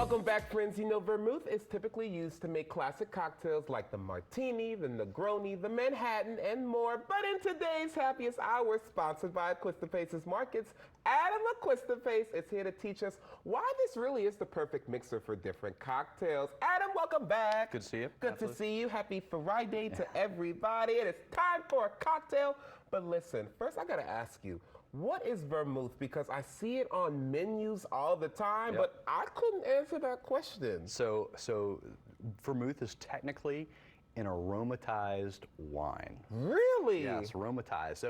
Welcome back, friends. You know, vermouth is typically used to make classic cocktails like the Martini, the Negroni, the Manhattan, and more. But in today's Happiest Hour, sponsored by Acquistapace's Markets, Adam Acquistapace is here to teach us why this really is the perfect mixer for different cocktails. Adam, welcome back. Good to see you. Good to see you. Happy Friday to everybody. It is time for a cocktail. But listen, first I gotta ask you, what is vermouth? Because I see it on menus all the time, but I couldn't answer that question. So vermouth is technically an aromatized wine. Really? Yes, aromatized.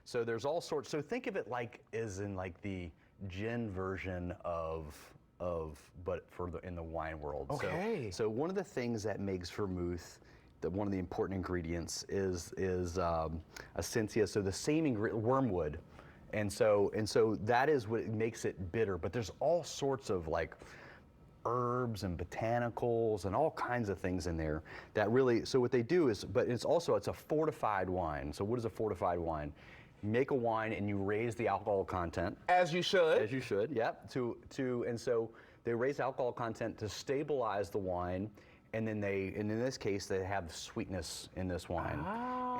So there's all sorts. So think of it like as in like the gin version but in the wine world. Okay. So one of the things that makes vermouth, one of the important ingredients is essentia. So the same ingredient, wormwood. And so that is what makes it bitter. But there's all sorts of like herbs and botanicals and all kinds of things in there that really, so what they do is, but it's a fortified wine. So what is a fortified wine? You make a wine and you raise the alcohol content. As you should. As you should, yep. And so they raise alcohol content to stabilize the wine. And then in this case, they have sweetness in this wine.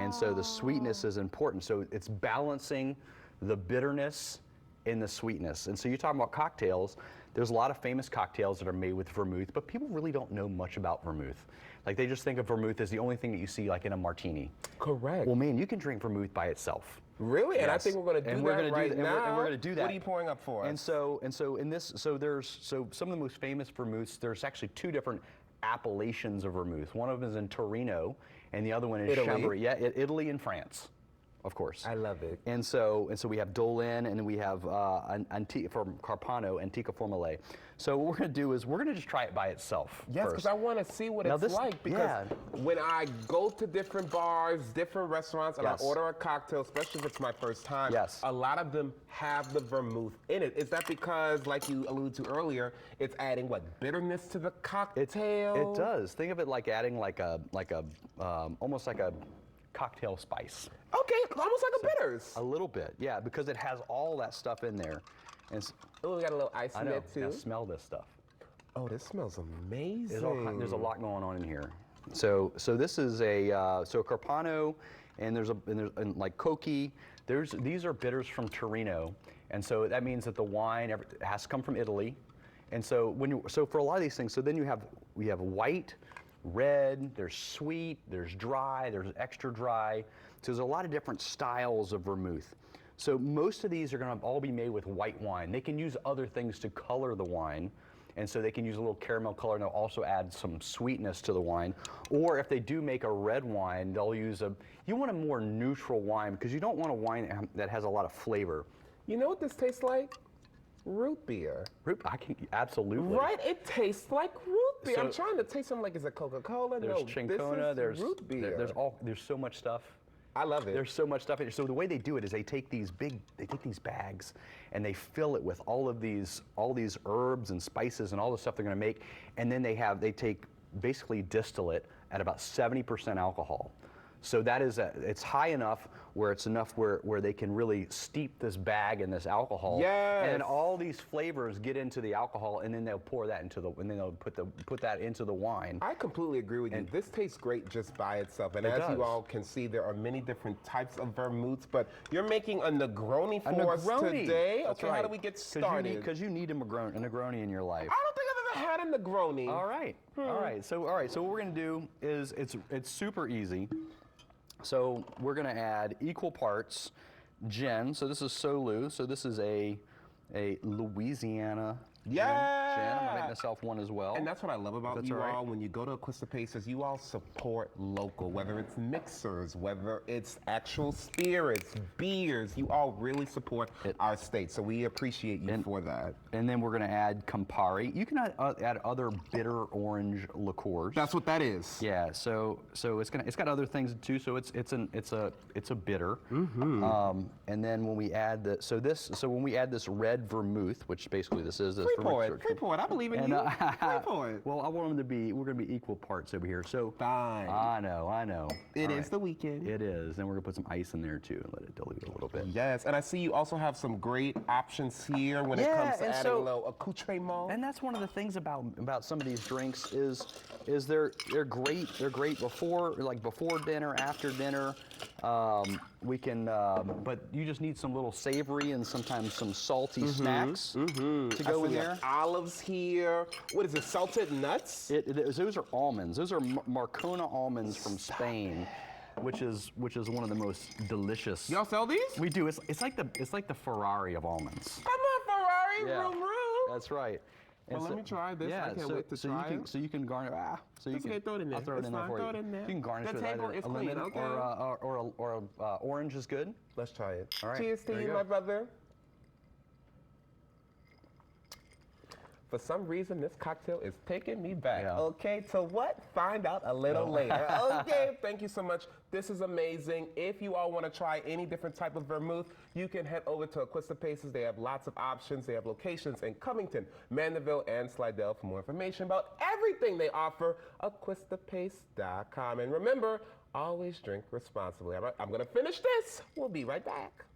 And so the sweetness is important. So it's balancing the bitterness in the sweetness. And so you're talking about cocktails. There's a lot of famous cocktails that are made with vermouth, but people really don't know much about vermouth. Like they just think of vermouth as the only thing that you see like in a martini. Correct. Well, man, you can drink vermouth by itself. Really? Yes. And I think we're going to do that right now. And we're going to do that. What are you pouring up for us? And so some of the most famous vermouths, there's actually two different appellations of vermouth. One of them is in Torino, and the other one is Chambéry. Yeah, Italy and France. Of course. I love it. And so we have Dolin, and then we have from Carpano, Antica Formale. So what we're going to do is we're going to just try it by itself. Yes, because I want to see what it's like. Because when I go to different bars, different restaurants, and I order a cocktail, especially if it's my first time, a lot of them have the vermouth in it. Is that because, like you alluded to earlier, it's adding what, bitterness to the cocktail? It does. Think of it like adding almost like a cocktail spice. Okay, almost like a bitters. A little bit, yeah, because it has all that stuff in there. And oh, we got a little ice in it too. Now smell this stuff. Oh, this smells amazing. There's a lot going on in here. So this is a Carpano, and there's like Cochi. These are bitters from Torino, and so that means that the wine has to come from Italy. And so for a lot of these things, so then we have white, red, there's sweet, there's dry, there's extra dry. So there's a lot of different styles of vermouth. So most of these are going to all be made with white wine. They can use other things to color the wine. And so they can use a little caramel color, and they'll also add some sweetness to the wine. Or if they do make a red wine, they'll use you want a more neutral wine because you don't want a wine that has a lot of flavor. You know what this tastes like? Root beer. Absolutely. Right, it tastes like root beer. I'm trying to taste something like, is it Coca-Cola? There's Chincona, there's root beer. There's so much stuff. I love it. There's so much stuff in it. So the way they do it is they take these bags and they fill it with all these herbs and spices and all the stuff they're going to make, and then they take basically distillate at about 70% alcohol. So that is it's high enough where it's enough where they can really steep this bag in this alcohol. Yes. And then all these flavors get into the alcohol, and then they'll pour that into and then they'll put that into the wine. I completely agree with you. This tastes great just by itself. And as you all can see, there are many different types of vermouths, but you're making a Negroni for us today. That's okay, right. How do we get started? Because you need a Negroni in your life. I don't think I've ever had a Negroni. All right. All right. So what we're going to do is it's super easy. So we're going to add equal parts gin. So this is Solu. So this is a Louisiana gin. I'm going to make myself one as well. And that's what I love about you all. When you go to Acquistapace, you all support local, whether it's mixers, whether it's actual spirits, beers. You all really support our state. So we appreciate you for that. And then we're going to add Campari. You can add other bitter orange liqueurs. That's what that is. Yeah. So it's got other things too. So it's a bitter. Mm-hmm. And then when we add when we add this red vermouth, which basically this is Free pour for it. I believe in you. Wait for it. Well, I want them to be, we're going to be equal parts over here. So, Fine. I know. It is the weekend. It is. And we're going to put some ice in there too and let it dilute a little bit. Yes, and I see you also have some great options here when it comes to adding a little accoutrement. And that's one of the things about some of these drinks is they're great. They're great before dinner, after dinner. We can, but you just need some little savory and sometimes some salty snacks to go in there. Olives here. What is it? Salted nuts? Those are almonds. Those are Marcona almonds from Spain, which is one of the most delicious. Y'all sell these? We do. It's like the Ferrari of almonds. Come on, Ferrari, Yeah. vroom, vroom. That's right. Well, let me try this. I can't wait to try it. So you can garnish. Okay, throw it in there. I'll throw it in there for you. Throw it in there. You can garnish The with table either is a clean, lemon okay. or a orange is good. Let's try it. All right. Cheers to There you, you my go. brother. For some reason, this cocktail is taking me back. Yeah. Okay, to what? Find out a little later. Okay, thank you so much. This is amazing. If you all want to try any different type of vermouth, you can head over to Acquistapace. They have lots of options. They have locations in Covington, Mandeville, and Slidell. For more information about everything they offer, Acquistapace.com. And remember, always drink responsibly. I'm going to finish this. We'll be right back.